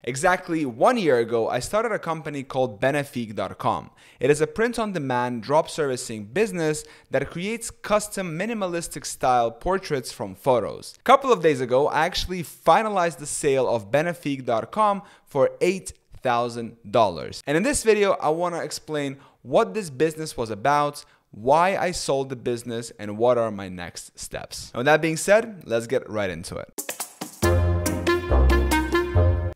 Exactly 1 year ago, I started a company called Benefique.com. It is a print-on-demand drop servicing business that creates custom minimalistic style portraits from photos. A couple of days ago, I actually finalized the sale of Benefique.com for $8,000. And in this video, I want to explain what this business was about, why I sold the business, and what are my next steps. And with that being said, let's get right into it.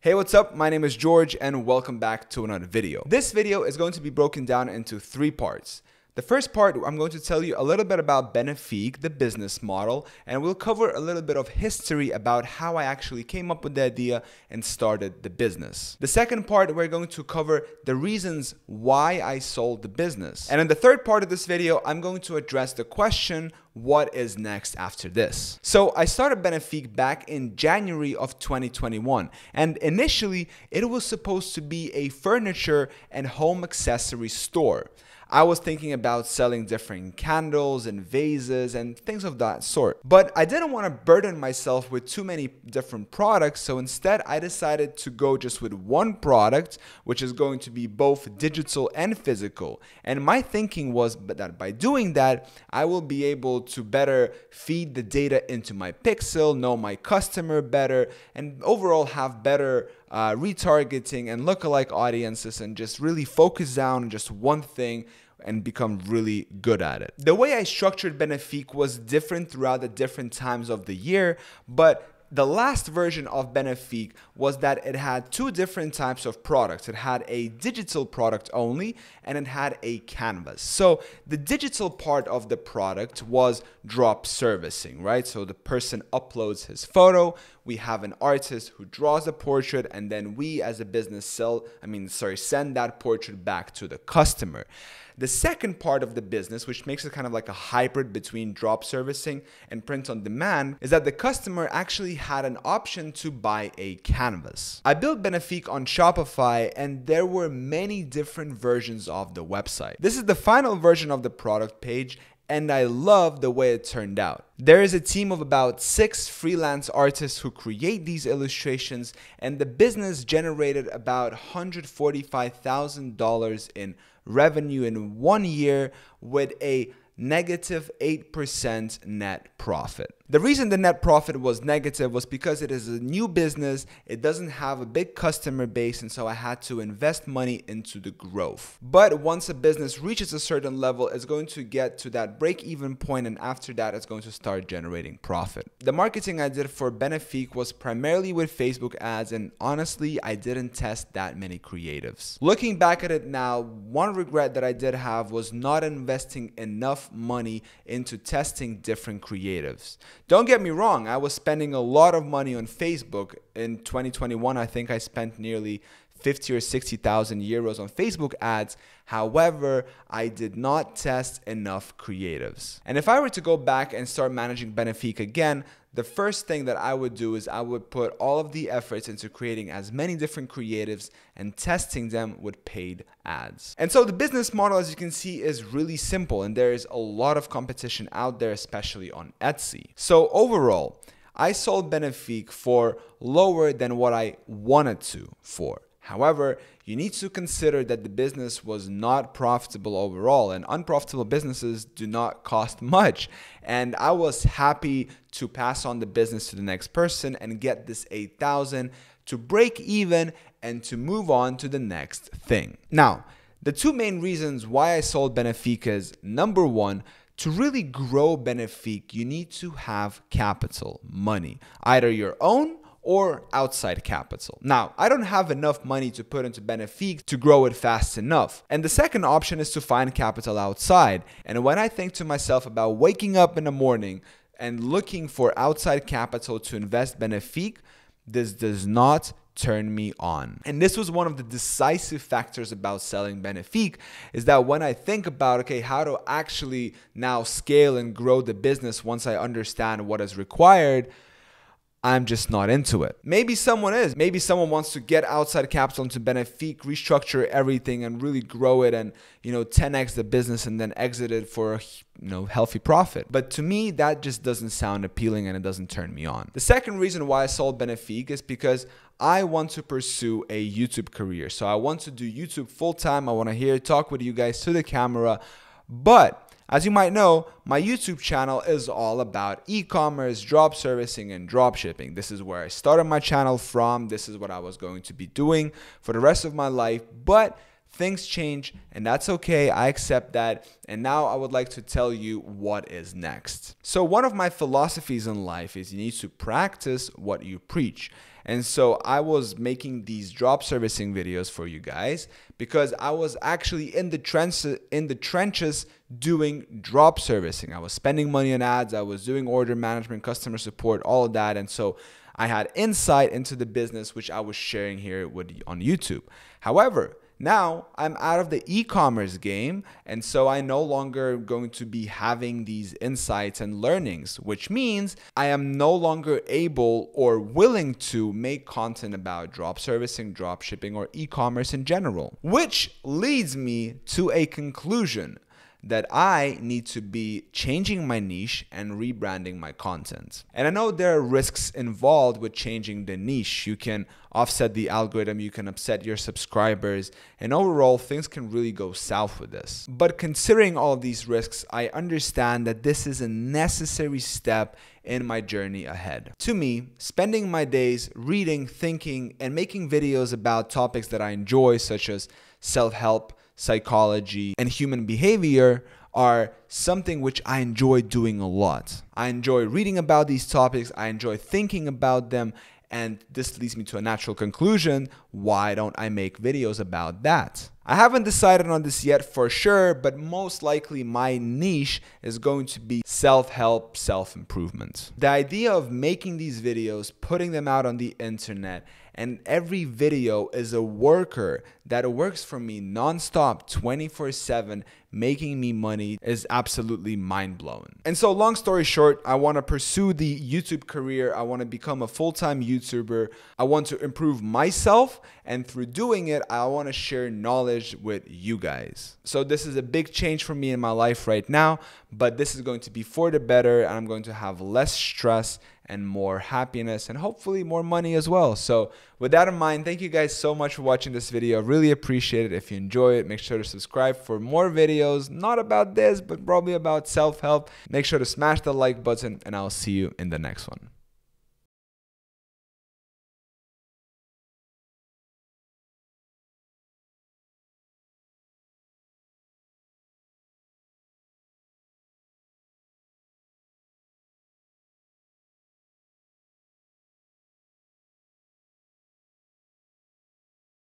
Hey, what's up? My name is George and welcome back to another video. This video is going to be broken down into 3 parts. The first part, I'm going to tell you a little bit about Benefique, the business model, and we'll cover a little bit of history about how I actually came up with the idea and started the business. The second part, we're going to cover the reasons why I sold the business. And in the third part of this video, I'm going to address the question, what is next after this? So I started Benefique back in January of 2021, and initially it was supposed to be a furniture and home accessory store. I was thinking about selling different candles and vases and things of that sort. But I didn't want to burden myself with too many different products, so instead I decided to go just with one product, which is going to be both digital and physical. And my thinking was that by doing that, I will be able to better feed the data into my pixel, know my customer better, and overall have better retargeting and lookalike audiences, and just really focus down on just one thing and become really good at it. The way I structured Benefique was different throughout the different times of the year, but the last version of Benefique was that it had 2 different types of products. It had a digital product only, and it had a canvas. So the digital part of the product was drop servicing, right? So the person uploads his photo, we have an artist who draws a portrait, and then we as a business send that portrait back to the customer. The second part of the business, which makes it kind of like a hybrid between drop servicing and print on demand, is that the customer actually had an option to buy a canvas. I built Benefique on Shopify, and there were many different versions of the website. This is the final version of the product page, and I love the way it turned out. There is a team of about 6 freelance artists who create these illustrations, and the business generated about $145,000 in revenue in 1 year with a negative 8% net profit. The reason the net profit was negative was because it is a new business, it doesn't have a big customer base, and so I had to invest money into the growth. But once a business reaches a certain level, it's going to get to that break-even point, and after that, it's going to start generating profit. The marketing I did for Benefique was primarily with Facebook ads, and honestly, I didn't test that many creatives. Looking back at it now, one regret that I did have was not investing enough money into testing different creatives. Don't get me wrong, I was spending a lot of money on Facebook. In 2021, I think I spent nearly 50 or 60,000 euros on Facebook ads. However, I did not test enough creatives. And if I were to go back and start managing Benefique again, the first thing that I would do is I would put all of the efforts into creating as many different creatives and testing them with paid ads. And so the business model, as you can see, is really simple, and there is a lot of competition out there, especially on Etsy. So overall, I sold Benefique for lower than what I wanted to for. However, you need to consider that the business was not profitable overall, and unprofitable businesses do not cost much. And I was happy to pass on the business to the next person and get this 8,000 to break even and to move on to the next thing. Now, the 2 main reasons why I sold Benefique is, number 1, to really grow Benefique, you need to have capital, money, either your own or outside capital. Now, I don't have enough money to put into Benefique to grow it fast enough. And the second option is to find capital outside. And when I think to myself about waking up in the morning and looking for outside capital to invest Benefique, this does not turn me on. And this was one of the decisive factors about selling Benefique, is that when I think about, okay, how to actually now scale and grow the business once I understand what is required, I'm just not into it. Maybe someone is. Maybe someone wants to get outside capital into Benefic, restructure everything and really grow it and, 10x the business and then exit it for a healthy profit. But to me, that just doesn't sound appealing and it doesn't turn me on. The second reason why I sold Benefic is because I want to pursue a YouTube career. So I want to do YouTube full time. I want to talk with you guys to the camera. But as you might know, my YouTube channel is all about e-commerce, drop servicing, and drop shipping. This is where I started my channel from. This is what I was going to be doing for the rest of my life. But things change, and that's okay. I accept that. And now I would like to tell you what is next. So one of my philosophies in life is you need to practice what you preach. And so I was making these drop servicing videos for you guys because I was actually in the trenches doing drop servicing. I was spending money on ads. I was doing order management, customer support, all of that. And so I had insight into the business, which I was sharing here on YouTube. However, now I'm out of the e-commerce game, and so I no longer going to be having these insights and learnings, which means I am no longer able or willing to make content about drop servicing, drop shipping, or e-commerce in general, which leads me to a conclusion that I need to be changing my niche and rebranding my content. And I know there are risks involved with changing the niche. You can offset the algorithm, you can upset your subscribers, and overall things can really go south with this. But considering all of these risks, I understand that this is a necessary step in my journey ahead. To me, spending my days reading, thinking, and making videos about topics that I enjoy, such as self-help, psychology, and human behavior are something which I enjoy doing a lot. I enjoy reading about these topics, I enjoy thinking about them, and this leads me to a natural conclusion: why don't I make videos about that? I haven't decided on this yet for sure, but most likely my niche is going to be self-help, self-improvement. The idea of making these videos, putting them out on the internet, and every video is a worker that works for me non-stop 24/7, making me money, is absolutely mind-blowing. And so long story short, I want to pursue the YouTube career. I want to become a full-time YouTuber. I want to improve myself, and through doing it, I want to share knowledge with you guys. So this is a big change for me in my life right now, but this is going to be for the better, and I'm going to have less stress and more happiness and hopefully more money as well. So with that in mind, thank you guys so much for watching this video. Really appreciate it. If you enjoy it, make sure to subscribe for more videos, not about this, but probably about self-help. Make sure to smash the like button, and I'll see you in the next one.